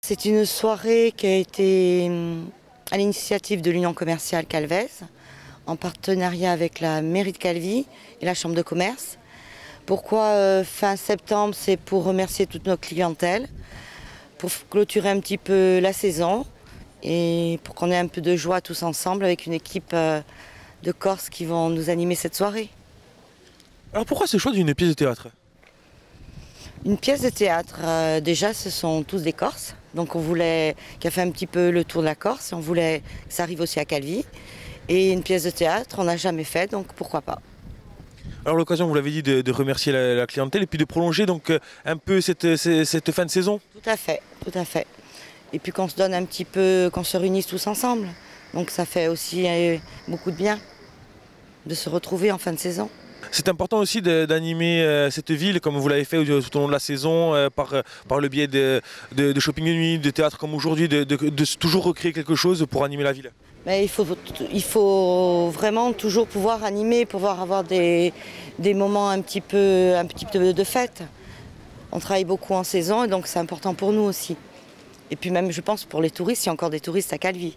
C'est une soirée qui a été à l'initiative de l'Union commerciale Calvez, en partenariat avec la mairie de Calvi et la chambre de commerce. Pourquoi fin septembre? C'est pour remercier toute notre clientèle, pour clôturer un petit peu la saison et pour qu'on ait un peu de joie tous ensemble avec une équipe de Corses qui vont nous animer cette soirée. Alors pourquoi ce choix d'une pièce de théâtre? Une pièce de théâtre, déjà ce sont tous des Corses, donc on voulait, qui a fait un petit peu le tour de la Corse, on voulait que ça arrive aussi à Calvi. Et une pièce de théâtre, on n'a jamais fait, donc pourquoi pas. Alors l'occasion, vous l'avez dit, de remercier la clientèle et puis de prolonger donc un peu cette fin de saison. Tout à fait, tout à fait. Et puis qu'on se donne un petit peu, qu'on se réunisse tous ensemble. Donc ça fait aussi beaucoup de bien de se retrouver en fin de saison. C'est important aussi d'animer cette ville, comme vous l'avez fait tout au long de la saison, par le biais de shopping de nuit, de théâtre comme aujourd'hui, de toujours recréer quelque chose pour animer la ville. Mais il faut vraiment toujours pouvoir animer, pouvoir avoir des moments un petit peu de fête. On travaille beaucoup en saison et donc c'est important pour nous aussi. Et puis même, je pense, pour les touristes, il y a encore des touristes à Calvi.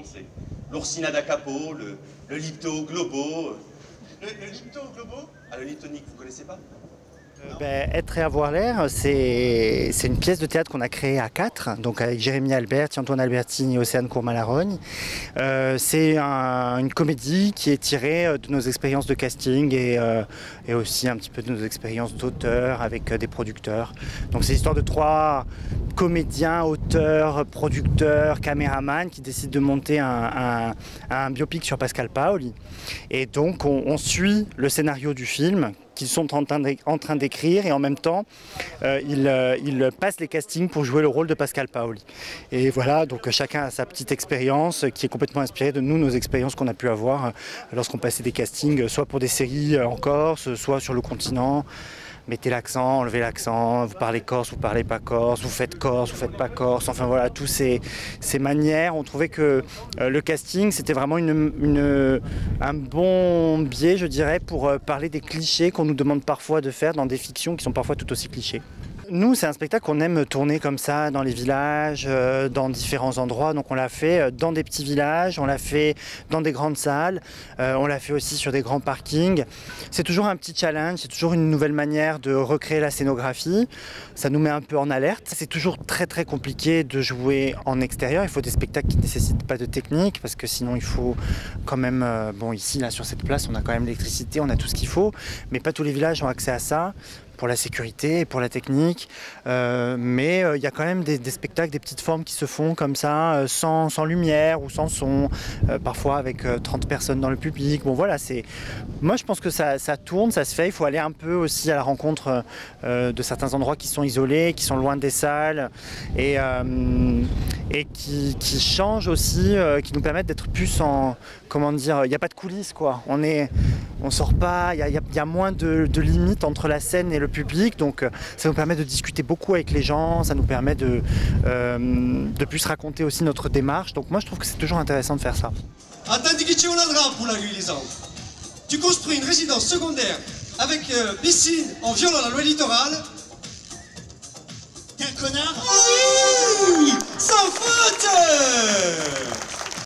C'est l'Orsina da Capo, le Lipto Globo. Le Lipto Globo? Ah, le Liptonique, vous connaissez pas? Être et avoir l'air, c'est une pièce de théâtre qu'on a créée à 4, donc avec Jérémy Albert, Antoine Albertini et Océane Courmalarogne. C'est une comédie qui est tirée de nos expériences de casting et aussi un petit peu de nos expériences d'auteurs avec des producteurs. Donc c'est l'histoire de 3 comédiens, auteurs, producteurs, caméramans qui décident de monter un biopic sur Pascal Paoli. Et donc on suit le scénario du film qu'ils sont en train d'écrire et en même temps ils passent les castings pour jouer le rôle de Pascal Paoli. Et voilà, donc chacun a sa petite expérience qui est complètement inspirée de nos expériences qu'on a pu avoir lorsqu'on passait des castings, soit pour des séries en Corse, soit sur le continent. Mettez l'accent, enlevez l'accent, vous parlez corse, vous parlez pas corse, vous faites pas corse, enfin voilà, toutes ces manières. On trouvait que le casting, c'était vraiment un bon biais, je dirais, pour parler des clichés qu'on nous demande parfois de faire dans des fictions qui sont parfois tout aussi clichés. Nous, c'est un spectacle qu'on aime tourner comme ça dans les villages, dans différents endroits. Donc on l'a fait dans des petits villages, on l'a fait dans des grandes salles, on l'a fait aussi sur des grands parkings. C'est toujours un petit challenge, c'est toujours une nouvelle manière de recréer la scénographie. Ça nous met un peu en alerte. C'est toujours très très compliqué de jouer en extérieur. Il faut des spectacles qui ne nécessitent pas de technique parce que sinon il faut quand même... bon, ici, là, sur cette place, on a quand même l'électricité, on a tout ce qu'il faut. Mais pas tous les villages ont accès à ça, pour la sécurité et pour la technique, mais il y a quand même des spectacles, des petites formes qui se font comme ça, sans lumière ou sans son, parfois avec 30 personnes dans le public. Bon voilà, moi je pense que ça tourne, ça se fait, il faut aller un peu aussi à la rencontre de certains endroits qui sont isolés, qui sont loin des salles et qui changent aussi, qui nous permettent d'être plus en, comment dire, il n'y a pas de coulisses quoi, on sort pas, il y a moins de limites entre la scène et le public, donc ça nous permet de discuter beaucoup avec les gens, ça nous permet de plus raconter aussi notre démarche, donc moi je trouve que c'est toujours intéressant de faire ça. Attendez que tu aies la drap pour la guérison. Tu construis une résidence secondaire avec piscine en violant la loi littorale. T'es un connard? Oui, sans faute.